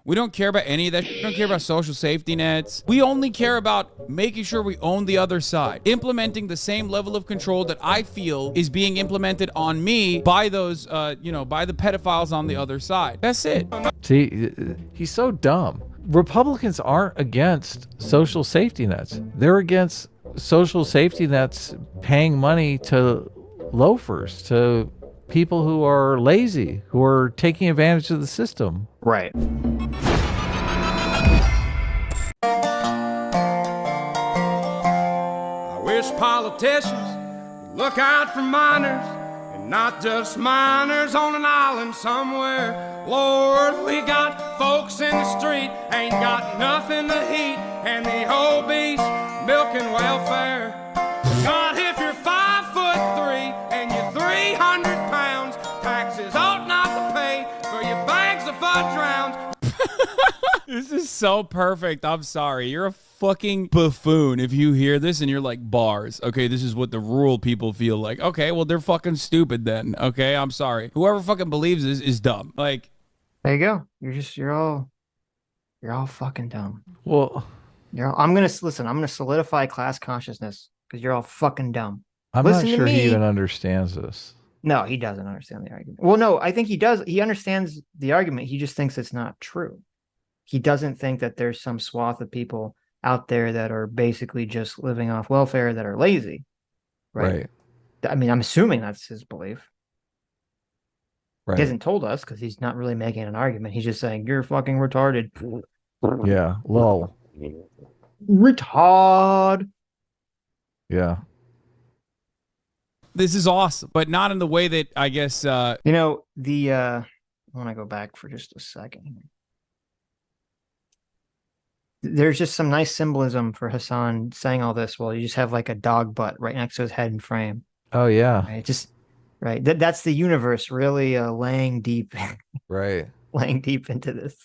We don't care about any of that. We don't care about social safety nets. We only care about making sure we own the other side, implementing the same level of control that I feel is being implemented on me by those, by the pedophiles on the other side. That's it. See, he's so dumb. Republicans aren't against social safety nets. They're against social safety nets paying money to loafers, to people who are lazy, who are taking advantage of the system. Right. I wish politicians would look out for minors, and not just minors on an island somewhere. Lord, we got folks in the street, ain't got nothing to eat, and the obese milking welfare. God, if you're 5'3" and you're 300 pounds, taxes ought not to pay for your bags of fudge rounds. This is so perfect. I'm sorry. You're a fucking buffoon if you hear this and you're like, bars. Okay, this is what the rural people feel like. Okay, well, they're fucking stupid then. Okay, I'm sorry. Whoever fucking believes this is dumb. Like, there you go. You're all fucking dumb. Well, I'm gonna solidify class consciousness because you're all fucking dumb. I'm not sure he even understands this. No, he doesn't understand the argument. Well, no, I think he does. He understands the argument. He just thinks it's not true. He doesn't think that there's some swath of people out there that are basically just living off welfare that are lazy. Right. I mean, I'm assuming that's his belief. Right. He hasn't told us because he's not really making an argument. He's just saying, you're fucking retarded. Yeah. Lol. Retard. Yeah. this is awesome, but not in the way that I guess. I want to go back for just a second. There's just some nice symbolism for Hasan saying all this while you just have like a dog butt right next to his head and frame. Oh yeah. Right. That's the universe really laying deep. Right. Laying deep into this.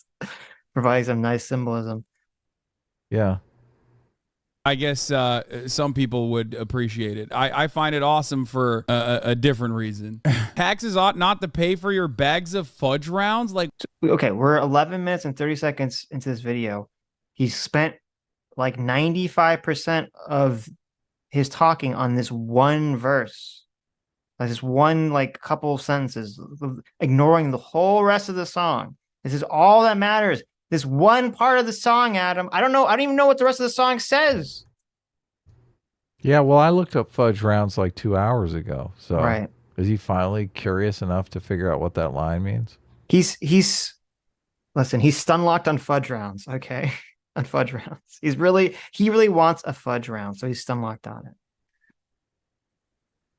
Providing some nice symbolism. Yeah. I guess some people would appreciate it. I find it awesome for a different reason. Taxes ought not to pay for your bags of fudge rounds. Like, okay, we're 11 minutes and 30 seconds into this video. He's spent like 95% of his talking on this one verse. Like this one like couple of sentences, ignoring the whole rest of the song. This is all that matters. This one part of the song, Adam. I don't know. I don't even know what the rest of the song says. Yeah, well, I looked up fudge rounds like 2 hours ago. So right. Is he finally curious enough to figure out what that line means? He's stun locked on fudge rounds. Okay. On fudge rounds. He really wants a fudge round, so he's stun locked on it.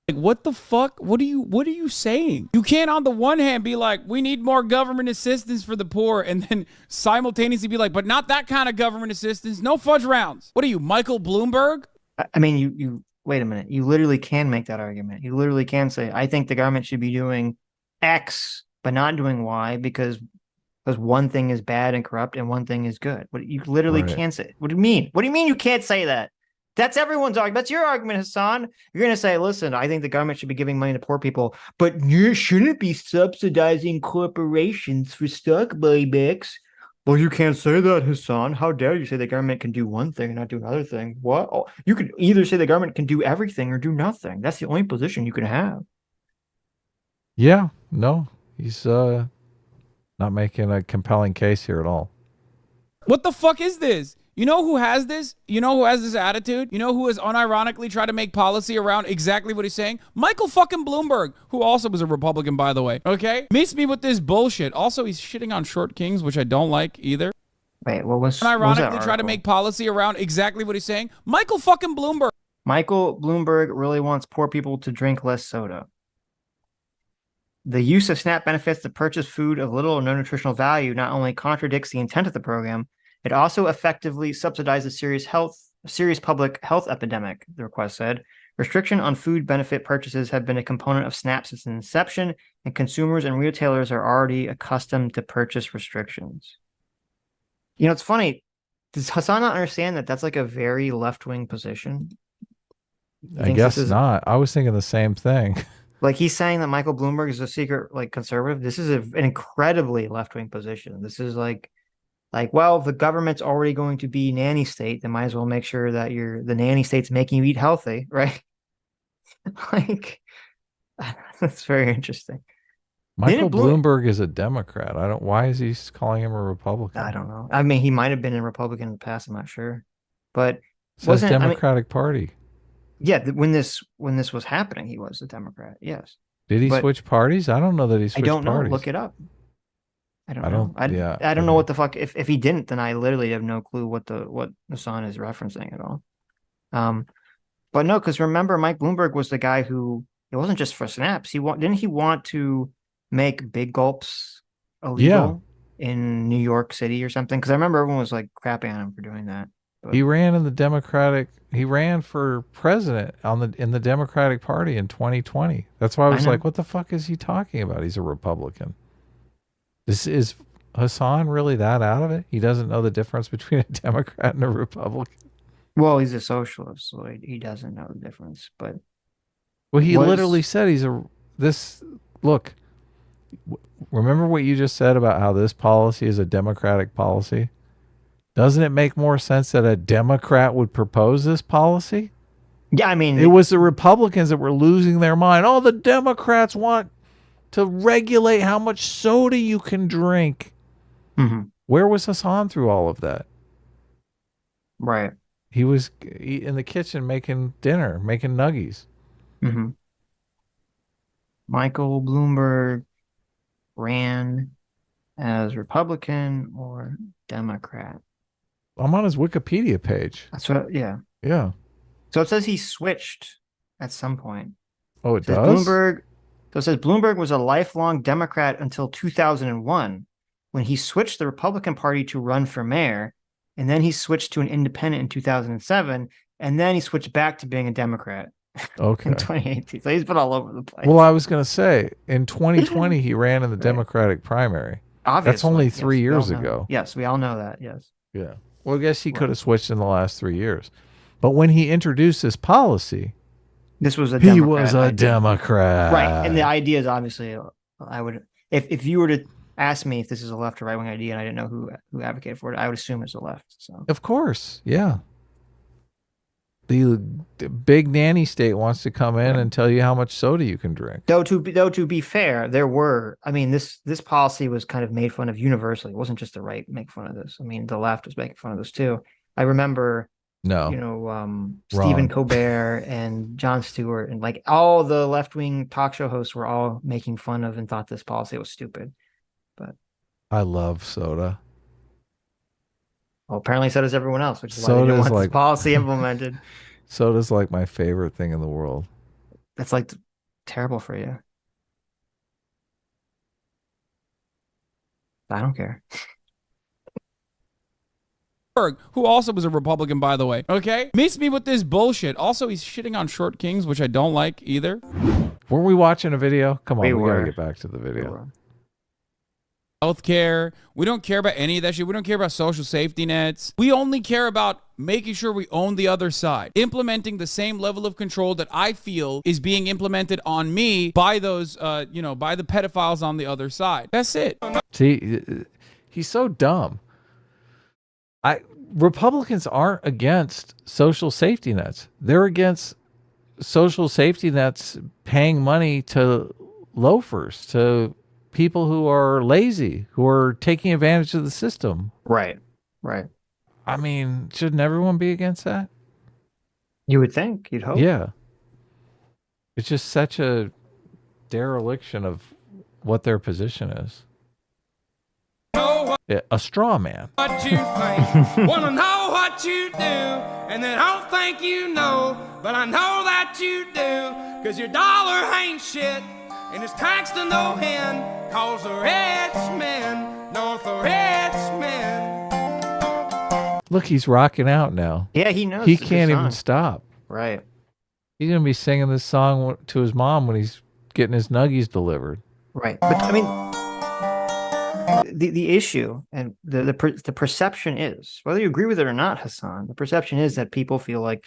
Like, what the fuck? What are you saying? You can't on the one hand be like, we need more government assistance for the poor, and then simultaneously be like, but not that kind of government assistance. No fudge rounds. What are you, Michael Bloomberg? I mean, you wait a minute. You literally can make that argument. You literally can say, I think the government should be doing X, but not doing Y because one thing is bad and corrupt and one thing is good. What you literally can't say. What do you mean? What do you mean you can't say that? That's everyone's argument. That's your argument, Hasan. You're going to say, listen, I think the government should be giving money to poor people, but you shouldn't be subsidizing corporations for stock buybacks. Well, you can't say that, Hasan. How dare you say the government can do one thing and not do another thing? What? Oh, you could either say the government can do everything or do nothing. That's the only position you can have. Yeah, no, he's not making a compelling case here at all. What the fuck is this? You know who has this? You know who has this attitude? You know who has unironically tried to make policy around exactly what he's saying? Michael fucking Bloomberg, who also was a Republican, by the way. Okay? Miss me with this bullshit. Also, he's shitting on short kings, which I don't like either. Wait, what was unironically try to make policy around exactly what he's saying? Michael fucking Bloomberg. Michael Bloomberg really wants poor people to drink less soda. The use of SNAP benefits to purchase food of little or no nutritional value not only contradicts the intent of the program, it also effectively subsidizes serious public health epidemic, the request said. Restriction on food benefit purchases have been a component of SNAP since inception, and consumers and retailers are already accustomed to purchase restrictions. You know, it's funny. Does Hasan not understand that that's like a very left-wing position? I guess not. I was thinking the same thing. Like he's saying that Michael Bloomberg is a secret like conservative. This is an incredibly left-wing position. This is like Like, well, if the government's already going to be nanny state, then might as well make sure that the nanny state's making you eat healthy, right? Like, that's very interesting. Michael Bloom- Bloomberg is a Democrat. Why is he calling him a Republican? I don't know. I mean, he might have been a Republican in the past. I'm not sure, but Says wasn't I mean, Democratic Party. yeah, when this was happening, he was a Democrat. Yes. Did he But switch parties? I don't know that he switched I don't know. parties. Look it up. I don't I know. don't. Yeah. I don't know what the fuck. If he didn't, then I literally have no clue what Hasan is referencing at all. But no, because remember, Mike Bloomberg was the guy who it wasn't just for snaps. Didn't he want to make big gulps illegal in New York City or something? Because I remember everyone was like crapping on him for doing that. But He ran in the Democratic. He ran for president in the Democratic Party in 2020. That's why I was know. like, "What the fuck is he talking about? He's a Republican." Is Hasan really that out of it? He doesn't know the difference between a Democrat and a Republican. Well, he's a socialist, so he doesn't know the difference. But Well, he literally said look. Remember what you just said about how this policy is a Democratic policy? Doesn't it make more sense that a Democrat would propose this policy? yeah, I mean, It was the Republicans that were losing their mind. Oh, the Democrats want to regulate how much soda you can drink. mhm, Where was Hasan through all of that? right. He was in the kitchen making dinner, making nuggies. Mm-hmm. Michael Bloomberg ran as Republican or Democrat. I'm on his Wikipedia page. That's what, yeah. Yeah. So it says he switched at some point. Oh, it It says does? So it says Bloomberg was a lifelong Democrat until 2001, when he switched the Republican Party to run for mayor, and then he switched to an independent in 2007, and then he switched back to being a Democrat Okay. in 2018. So he's been all over the place. Well, I was going to say, in 2020, he ran in the Right. Democratic primary. Obviously, That's only yes, 3 we all years know. ago. Yes, we all know that. Yes. Yeah. Well, I guess he could Right. have switched in the last 3 years. But when he introduced this policy, This was a he Democrat was a idea. Democrat. Right. And the idea is obviously, I would, if you were to ask me if this is a left or right wing idea and I didn't know who advocated for it, I would assume it's a left. So, Of course. Yeah. The big nanny state wants to come in and tell you how much soda you can drink. though to be fair, this policy was kind of made fun of universally. It wasn't just the right make fun of this. I mean, the left was making fun of this too. I remember, No. Stephen Colbert and Jon Stewart and like all the left wing talk show hosts were all making fun of and thought this policy was stupid. But I love soda. well, apparently so does everyone else, which is why they Soda's didn't want like- this policy implemented. Soda's like my favorite thing in the world. That's like terrible for you. I don't care. Who also was a Republican, by the way. Okay? Meets me with this bullshit. Also, he's shitting on short kings, which I don't like either. Were we watching a video? Come on, We we gotta were. get back to the video. Healthcare. We don't care about any of that shit. We don't care about social safety nets. We only care about making sure we own the other side. Implementing the same level of control that I feel is being implemented on me by those, by the pedophiles on the other side. That's it. See, he's so dumb. Republicans aren't against social safety nets. They're against social safety nets paying money to loafers, to people who are lazy, who are taking advantage of the system. Right. Right. I mean, shouldn't everyone be against that? You would think. You'd hope. Yeah. It's just such a dereliction of what their position is. Yeah, a straw man. What you think, wanna know what you do, and then I don't think you know, but I know that you do, cause your dollar ain't shit, and it's taxed to no end, cause the rich men, north of rich men. Look, he's rocking out now. Yeah, he knows. He it's a good can't even song. stop. Right. He's going to be singing this song to his mom when he's getting his nuggies delivered. Right. But I mean, the issue and the perception is, whether you agree with it or not, Hasan, the perception is that people feel like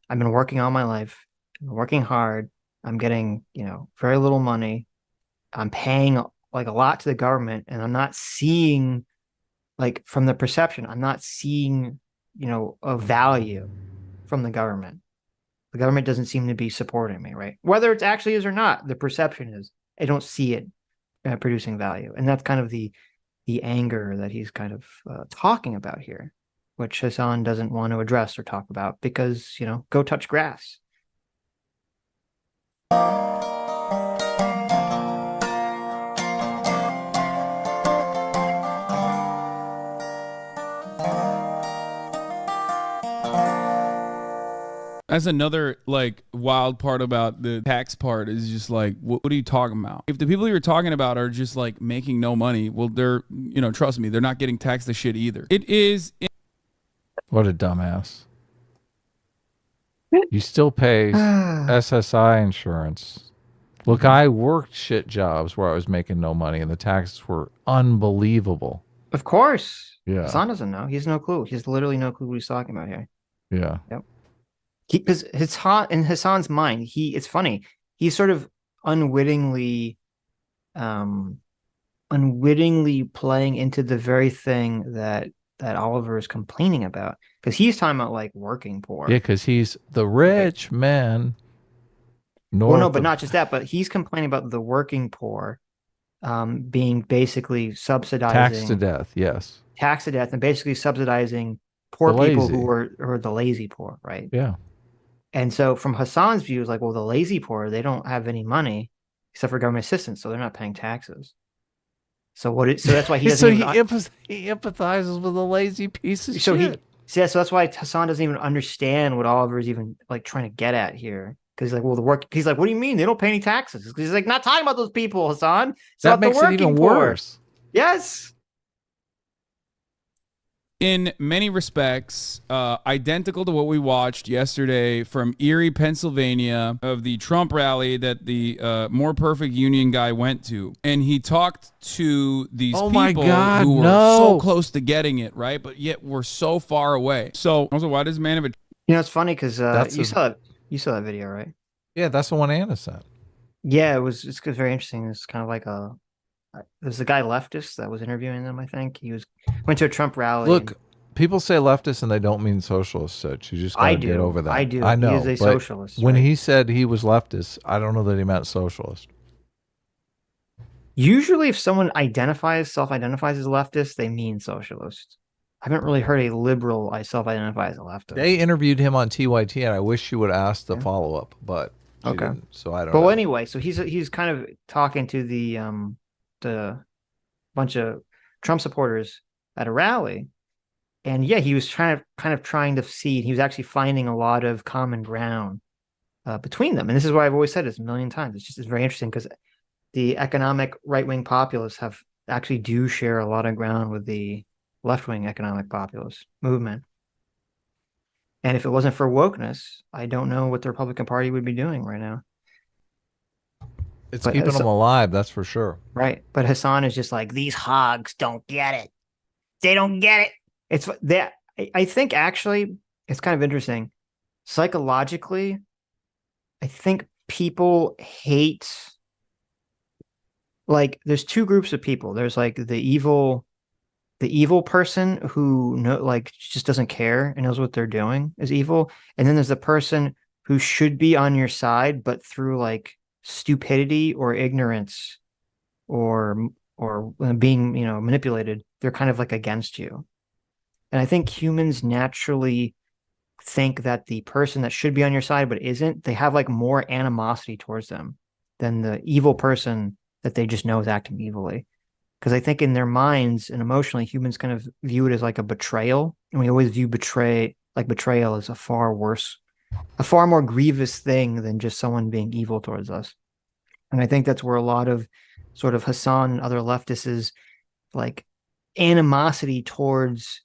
I've been working all my life, I've been working hard, I'm getting, very little money, I'm paying like a lot to the government, and I'm not seeing like from the perception, I'm not seeing, a value from the government. The government doesn't seem to be supporting me, right? Whether it actually is or not, the perception is I don't see it producing value, and that's kind of the anger that he's kind of talking about here, which Hasan doesn't want to address or talk about because go touch grass. That's another like wild part about the tax part is just like, what are you talking about? If the people you're talking about are just like making no money, well, they're, trust me, they're not getting taxed the shit either. It is. What a dumbass. You still pay SSI insurance. Look, I worked shit jobs where I was making no money and the taxes were unbelievable. Of course. Yeah. Hasan doesn't know. He has no clue. He has literally no clue what he's talking about here. Yeah. Yep. Because in Hasan's mind, it's funny. He's sort of unwittingly playing into the very thing that Oliver is complaining about. Because he's talking about like working poor. Yeah, because he's the rich man. Well, no, but not just that, but he's complaining about the working poor being basically subsidizing taxed to death, yes. Taxed to death and basically subsidizing poor people who are the lazy poor, right? Yeah. And so from Hasan's view, it's like, well, the lazy poor, they don't have any money except for government assistance, so they're not paying taxes. So that's why he doesn't he empathizes with a lazy piece of shit. So that's why Hasan doesn't even understand what Oliver's even like trying to get at here. Because he's like, well, he's like, what do you mean? They don't pay any taxes. Because he's like, not talking about those people, Hasan. That makes it even worse. Yes. In many respects, identical to what we watched yesterday from Erie, Pennsylvania, of the Trump rally that the More Perfect Union guy went to. And he talked to these people who were so close to getting it, right? But yet we're so far away. So, also, why does man have a... It's funny because you saw that video, right? Yeah, that's the one Anna sent. Yeah, it's very interesting. It's kind of like there's a guy Leftist that was interviewing them, I think. He went to a Trump rally. Look, people say leftist and they don't mean socialist, Sitch. You just got to get over that. I do. I know. He is a socialist. When he said he was leftist, I don't know that he meant socialist. Usually if someone self-identifies as leftist, they mean socialist. I haven't really heard a liberal self-identify as a leftist. They interviewed him on TYT, and I wish she would ask the follow-up, but she didn't, so I don't know. But anyway, so he's kind of talking to the bunch of Trump supporters at a rally, and yeah, he was trying to see. He was actually finding a lot of common ground between them, and this is why I've always said this a million times. It's very interesting because the economic right-wing populists do share a lot of ground with the left-wing economic populist movement. And if it wasn't for wokeness, I don't know what the Republican Party would be doing right now. It's keeping them alive, that's for sure. Right. But Hasan is just like, these hogs don't get it. They don't get it. I think actually it's kind of interesting. Psychologically, I think people hate, like, there's two groups of people. There's like the evil person who just doesn't care and knows what they're doing is evil. And then there's the person who should be on your side, but through like stupidity or ignorance or being, manipulated, they're kind of like against you. And I think humans naturally think that the person that should be on your side but isn't, they have like more animosity towards them than the evil person that they just know is acting evilly. Because I think in their minds and emotionally, humans kind of view it as like a betrayal. And we always view betrayal as a far more grievous thing than just someone being evil towards us. And I think that's where a lot of sort of Hasan and other leftists' like animosity towards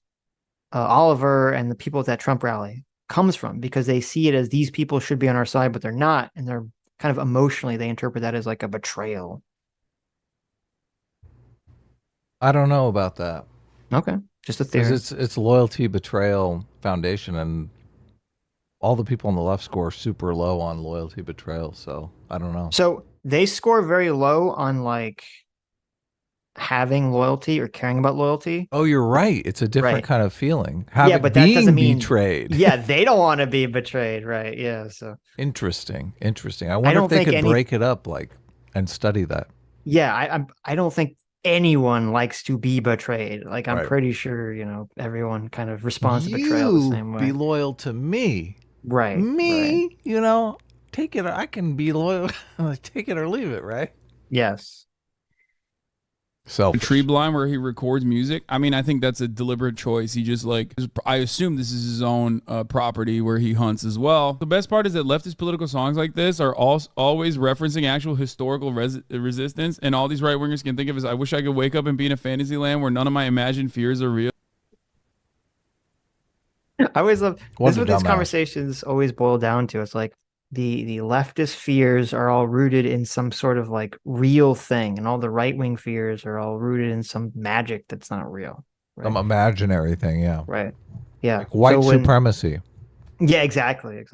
Oliver and the people at that Trump rally comes from, because they see it as these people should be on our side, but they're not. And they're kind of emotionally, they interpret that as like a betrayal. I don't know about that. Okay, just a theory. It's loyalty, betrayal, foundation, and all the people on the left score super low on loyalty, betrayal. So I don't know. So they score very low on like having loyalty or caring about loyalty. Oh, you're right. It's a different Right. kind of feeling. Yeah, Having but that being doesn't mean betrayed. yeah, they don't want to be betrayed, right? Yeah, so Interesting. Interesting. I I wonder if don't they think could any break it up like and study that. yeah, I don't think anyone likes to be betrayed. Like I'm Right. pretty sure, everyone kind of responds to betrayal the You same be way. loyal to me. Right, right. Me, take it. I can be loyal. Take it or leave it, right? Yes. Selfish. Tree Blind where he records music. I mean, I think that's a deliberate choice. He just I assume this is his own property where he hunts as well. The best part is that leftist political songs like this are always referencing actual historical resistance, and all these right wingers can think of as, I wish I could wake up and be in a fantasy land where none of my imagined fears are real. I always love What this is a what these dumbass. conversations always boil down to. It's like the leftist fears are all rooted in some sort of like real thing, and all the right wing fears are all rooted in some magic that's not real. Some Right. imaginary thing, yeah. Right. Yeah. Like white So when supremacy. yeah, exactly.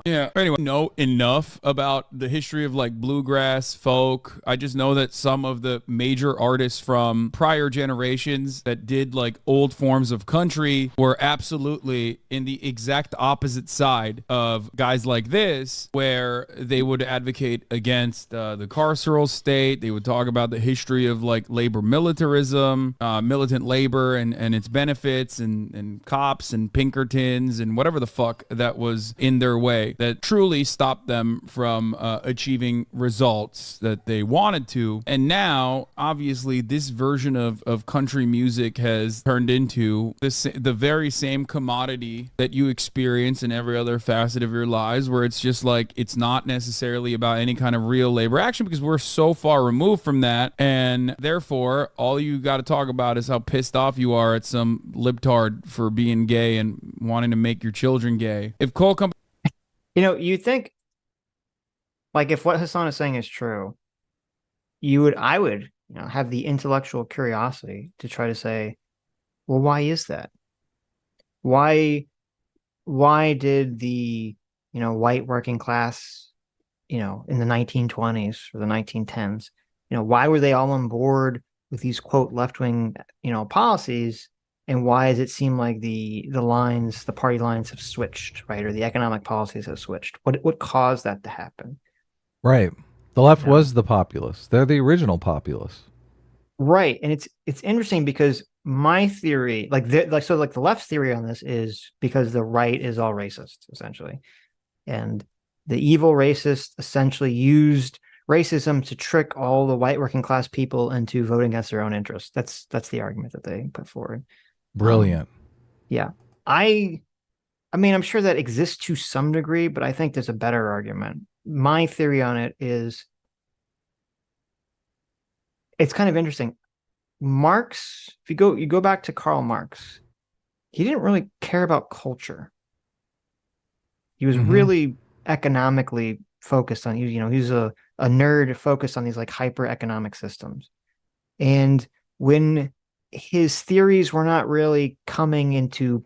Yeah. Anyway, know enough about the history of like bluegrass, folk. I just know that some of the major artists from prior generations that did like old forms of country were absolutely in the exact opposite side of guys like this, where they would advocate against the carceral state. They would talk about the history of like labor militarism, militant labor and its benefits, and cops and Pinkertons and whatever the fuck that was in their way that truly stopped them from achieving results that they wanted to. And now, obviously, this version of country music has turned into the very same commodity that you experience in every other facet of your lives, where it's just like, it's not necessarily about any kind of real labor action because we're so far removed from that. And therefore, all you got to talk about is how pissed off you are at some libtard for being gay and wanting to make your children gay. If coal companies You think like if what Hasan is saying is true, I would, have the intellectual curiosity to try to say, well, why is that? Why did the, white working class, in the 1920s or the 1910s, why were they all on board with these quote left-wing, policies? And why does it seem like the party lines have switched, right? Or the economic policies have switched? What caused that to happen? Right. The left Yeah. was the populace. They're the original populace. Right. And it's interesting because my theory, the left's theory on this is because the right is all racist, essentially. And the evil racist essentially used racism to trick all the white working class people into voting against their own interests. That's the argument that they put forward. Brilliant. Yeah. I mean, I'm sure that exists to some degree, but I think there's a better argument. My theory on it is it's kind of interesting. Marx, if you go back to Karl Marx, he didn't really care about culture. He was really economically focused on, he's a nerd focused on these like hyper economic systems. And when his theories were not really coming into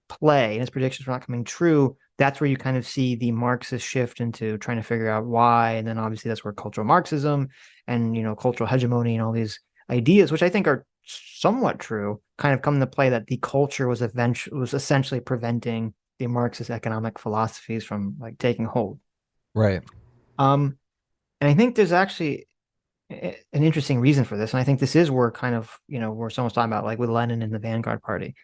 play and his predictions were not coming true, that's where you kind of see the Marxist shift into trying to figure out why. And then obviously that's where cultural Marxism and, cultural hegemony and all these ideas, which I think are somewhat true, kind of come into play, that the culture was essentially preventing the Marxist economic philosophies from like taking hold. Right. And I think there's actually an interesting reason for this. And I think this is where kind of, where someone's talking about like with Lenin and the Vanguard Party.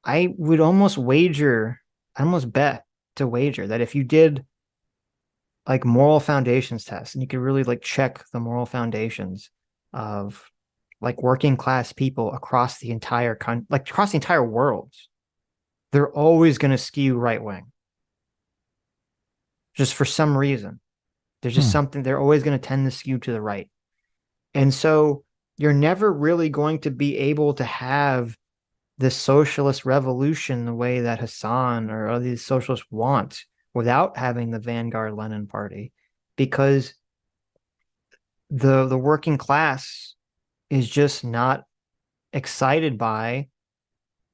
I would almost bet that if you did like moral foundations tests and you could really like check the moral foundations of like working class people across the entire across the entire world, they're always going to skew right wing. Just for some reason. There's just something, they're always going to tend to skew to the right. And so you're never really going to be able to have this socialist revolution the way that Hasan or other these socialists want without having the Vanguard Lenin Party, because the working class is just not excited by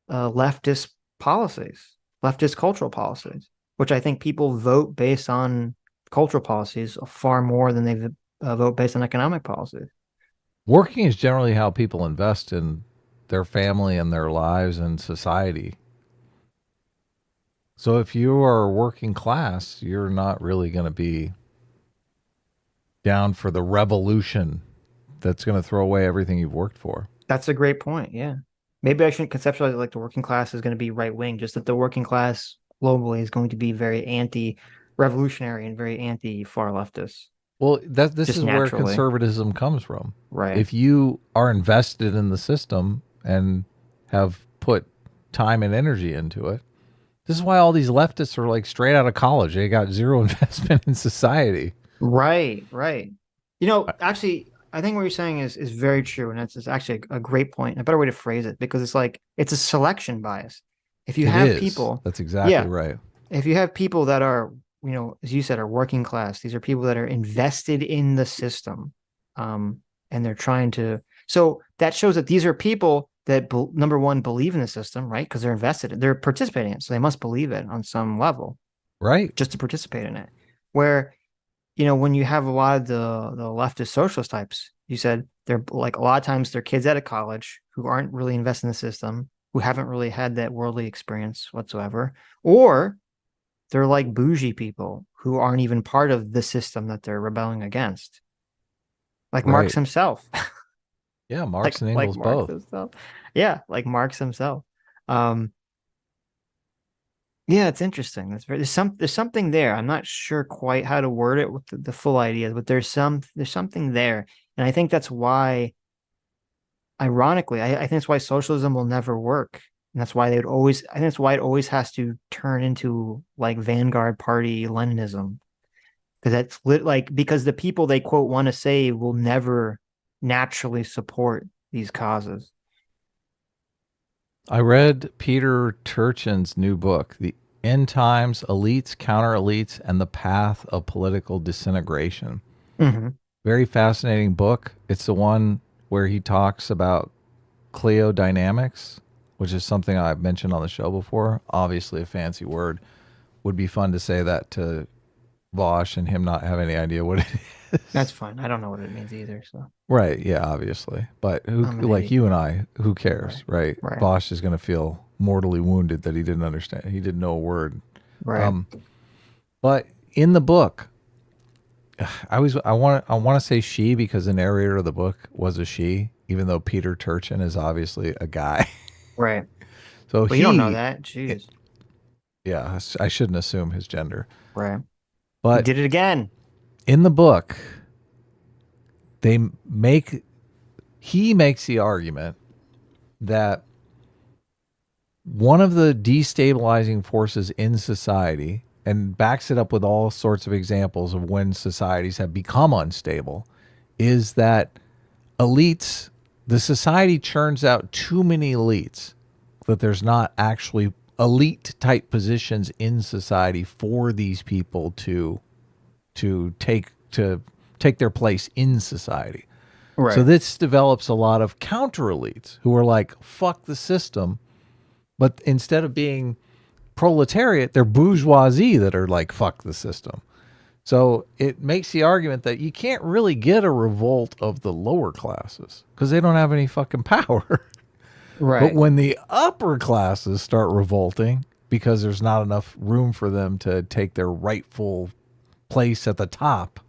leftist policies, leftist cultural policies, which I think people vote based on cultural policies far more than they've vote based on economic policy. Working is generally how people invest in their family and their lives and society. So if you are working class, you're not really going to be down for the revolution that's going to throw away everything you've worked for. That's a great point. Yeah. Maybe I shouldn't conceptualize it like the working class is going to be right wing, just that the working class globally is going to be very anti-revolutionary and very anti-far leftist. Well, this Just is where naturally. conservatism comes from. Right. If you are invested in the system and have put time and energy into it, this is why all these leftists are like straight out of college. They got zero investment in society. Right. Actually, I think what you're saying is very true, and it's actually a great point, and a better way to phrase it, because it's like it's a selection bias. If you It have is. people, That's exactly yeah, right. if you have people that are, as you said, are working class, these are people that are invested in the system, and they're trying to. So that shows that these are people that number one believe in the system, right? Because they're invested, they're participating in it, so they must believe it on some level, Right. just to participate in it. Where when you have a lot of the leftist socialist types, you said they're like a lot of times they're kids out of college who aren't really invested in the system, who haven't really had that worldly experience whatsoever, or they're like bougie people who aren't even part of the system that they're rebelling against, like Marx Right. himself. Yeah, Marx and Engels Marx both. himself. Yeah, like Marx himself. Um, Yeah, it's interesting. There's something there. I'm not sure quite how to word it with the full ideas, but there's something there, and I think that's why, ironically, I think that's why socialism will never work, and that's why they would always. I think that's why it always has to turn into like Vanguard Party Leninism, because because the people they quote want to save will never naturally support these causes. I read Peter Turchin's new book, The End Times, Elites, Counter Elites, and the Path of Political Disintegration. Mm-hmm. Very fascinating book. It's the one where he talks about cliodynamics, which is something I've mentioned on the show before. Obviously a fancy word. Would be fun to say that to Vosh and him not have any idea what it is. That's fine. I don't know what it means either. So Right, yeah, obviously. But I'm an like idiot. you and I, who cares, right? Right. Vosh is going to feel mortally wounded that he didn't understand. He didn't know a word. Right. But in the book, I want to say she because the narrator of the book was a she, even though Peter Turchin is obviously a guy. Right. So Well, you don't know that. Jeez. Yeah, I shouldn't assume his gender. Right. You But did it again. in the book, he makes the argument that one of the destabilizing forces in society, and backs it up with all sorts of examples of when societies have become unstable, is that elites, the society churns out too many elites, that there's not actually elite type positions in society for these people to take their place in society. Right. So this develops a lot of counter elites who are like, fuck the system. But instead of being proletariat, they're bourgeoisie that are like, fuck the system. So it makes the argument that you can't really get a revolt of the lower classes because they don't have any fucking power. Right. But when the upper classes start revolting because there's not enough room for them to take their rightful place at the top,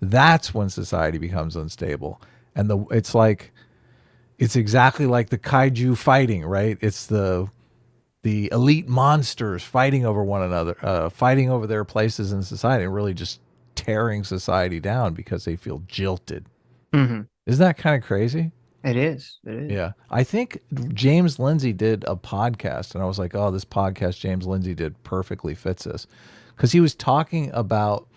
that's when society becomes unstable. And it's exactly like the kaiju fighting, right? It's the elite monsters fighting over one another, fighting over their places in society, and really just tearing society down because they feel jilted. Mm-hmm. Isn't that kind of crazy? It is. It is. Yeah. I think James Lindsay did a podcast, and I was like, oh, this podcast James Lindsay did perfectly fits this. Because he was talking about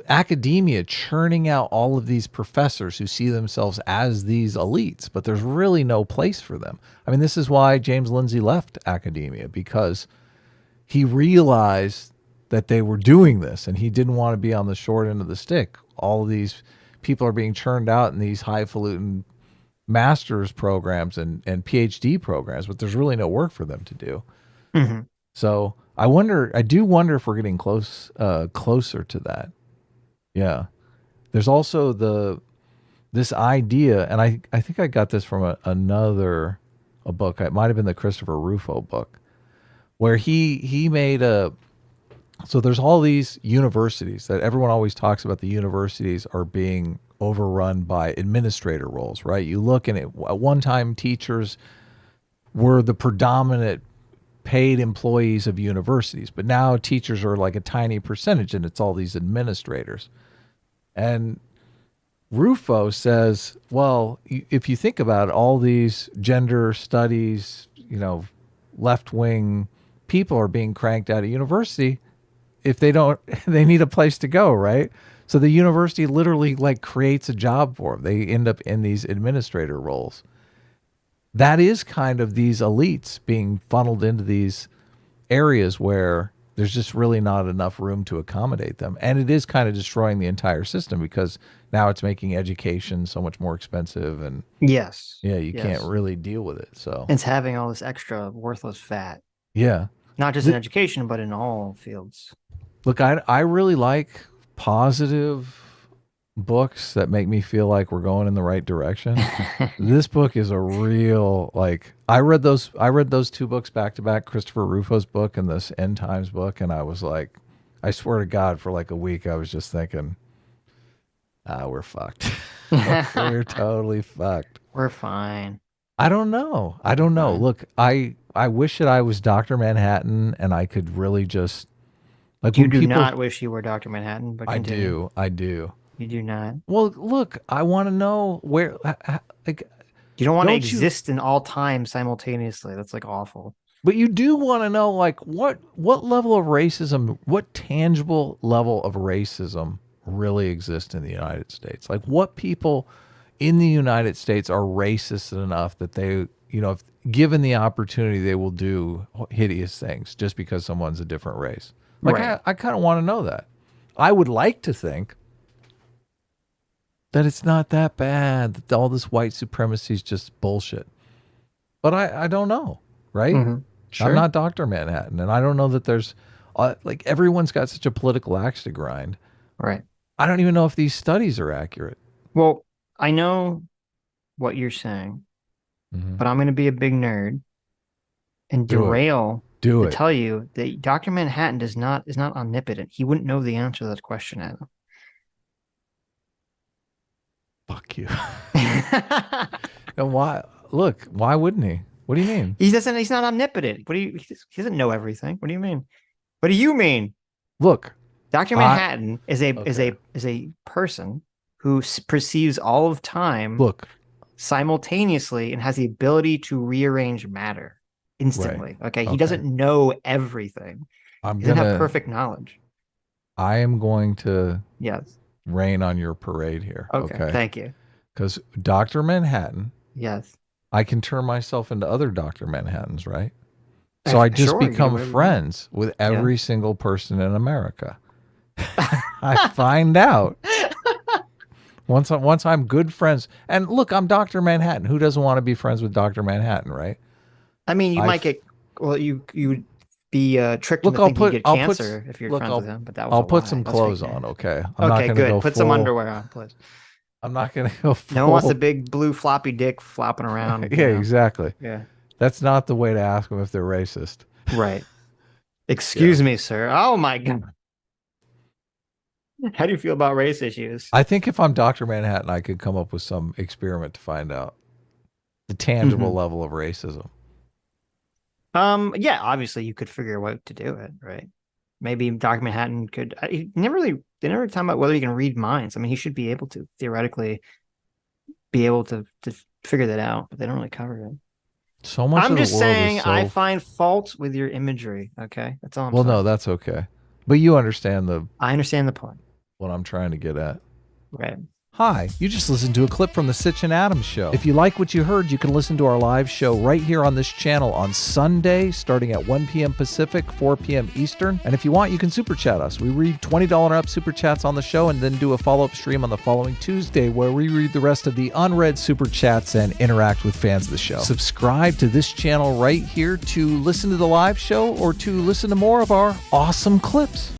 academia churning out all of these professors who see themselves as these elites, but there's really no place for them. I mean, this is why James Lindsay left academia, because he realized that they were doing this and he didn't want to be on the short end of the stick. All of these people are being churned out in these highfalutin master's programs and PhD programs, but there's really no work for them to do. Mm-hmm. So I do wonder if we're getting closer to that. Yeah. There's also this idea, and I think I got this from a book. It might have been the Christopher Rufo book, where he made so there's all these universities that everyone always talks about. The universities are being overrun by administrator roles, right? You look, and at one time teachers were the predominant paid employees of universities, but now teachers are like a tiny percentage, and it's all these administrators. And Rufo says, well, if you think about it, all these gender studies, left-wing people are being cranked out of university. If they don't, they need a place to go, right? So the university literally like creates a job for them. They end up in these administrator roles. That is kind of these elites being funneled into these areas where there's just really not enough room to accommodate them. And it is kind of destroying the entire system, because now it's making education so much more expensive. And Yes. yeah, you can't really deal with it. So It's having all this extra worthless fat, yeah. not just in education, but in all fields. Look, I really like positive books that make me feel like we're going in the right direction. This book is a real, like, I read those 2 books back to back, Christopher Rufo's book and this End Times book, and I was like, I swear to God, for like a week I was just thinking, we're fucked. We're totally fucked. We're fine. I don't know. Look, I wish that I was Dr. Manhattan and I could really just like, you do not wish you were Dr. Manhattan, but continue. I do. You do not. Well, look, I want to know where, like, you don't want to exist in all time simultaneously. That's like awful. But you do want to know, like, what level of racism, what tangible level of racism really exists in the United States? Like, what people in the United States are racist enough that they, if given the opportunity, they will do hideous things just because someone's a different race? Like, right. I kind of want to know that. I would like to think that it's not that bad, that all this white supremacy is just bullshit. But I don't know, right? Mm-hmm. Sure. I'm not Dr. Manhattan, and I don't know that there's, like, everyone's got such a political axe to grind. Right. I don't even know if these studies are accurate. Well, I know what you're saying, but I'm going to be a big nerd and tell you that Dr. Manhattan is not omnipotent. He wouldn't know the answer to that question, Adam. Fuck you. And why? Look, why wouldn't he? What do you mean? He's not omnipotent. He doesn't know everything. What do you mean? What do you mean? Look, Dr. Manhattan is a person who perceives all of time simultaneously and has the ability to rearrange matter instantly. Right. Okay. He doesn't know everything. He doesn't have perfect knowledge. I am going to rain on your parade here. Okay. Thank you. Because Dr. Manhattan. Yes. I can turn myself into other Dr. Manhattans, right? So I just become friends with every single person in America. I find out once I'm good friends. And look, I'm Dr. Manhattan. Who doesn't want to be friends with Dr. Manhattan, right? I mean, you might get, you would be tricked into thinking you get cancer if you're friends with him. But that was I'll put some clothes on, okay? I'm not gonna good. go put some underwear on, please. I'm not going to go full. No one wants a big blue floppy dick flopping around. Yeah, exactly. Yeah. That's not the way to ask them if they're racist. Right. Excuse me, sir. Oh, my God. How do you feel about race issues? I think if I'm Dr. Manhattan, I could come up with some experiment to find out the tangible level of racism. Yeah, obviously you could figure a way to do it, right? Maybe Dr. Manhattan could. They never talk about whether he can read minds. I mean, he should be able to theoretically be able to figure that out, but they don't really cover it. So much. I'm just saying, I find fault with your imagery. Okay, that's all. Well, no, that's okay. But you understand I understand the point. What I'm trying to get at. Right. Hi, you just listened to a clip from the Sitch and Adams show. If you like what you heard, you can listen to our live show right here on this channel on Sunday, starting at 1 p.m. Pacific, 4 p.m. Eastern. And if you want, you can super chat us. We read $20 and up super chats on the show and then do a follow-up stream on the following Tuesday where we read the rest of the unread super chats and interact with fans of the show. Subscribe to this channel right here to listen to the live show or to listen to more of our awesome clips.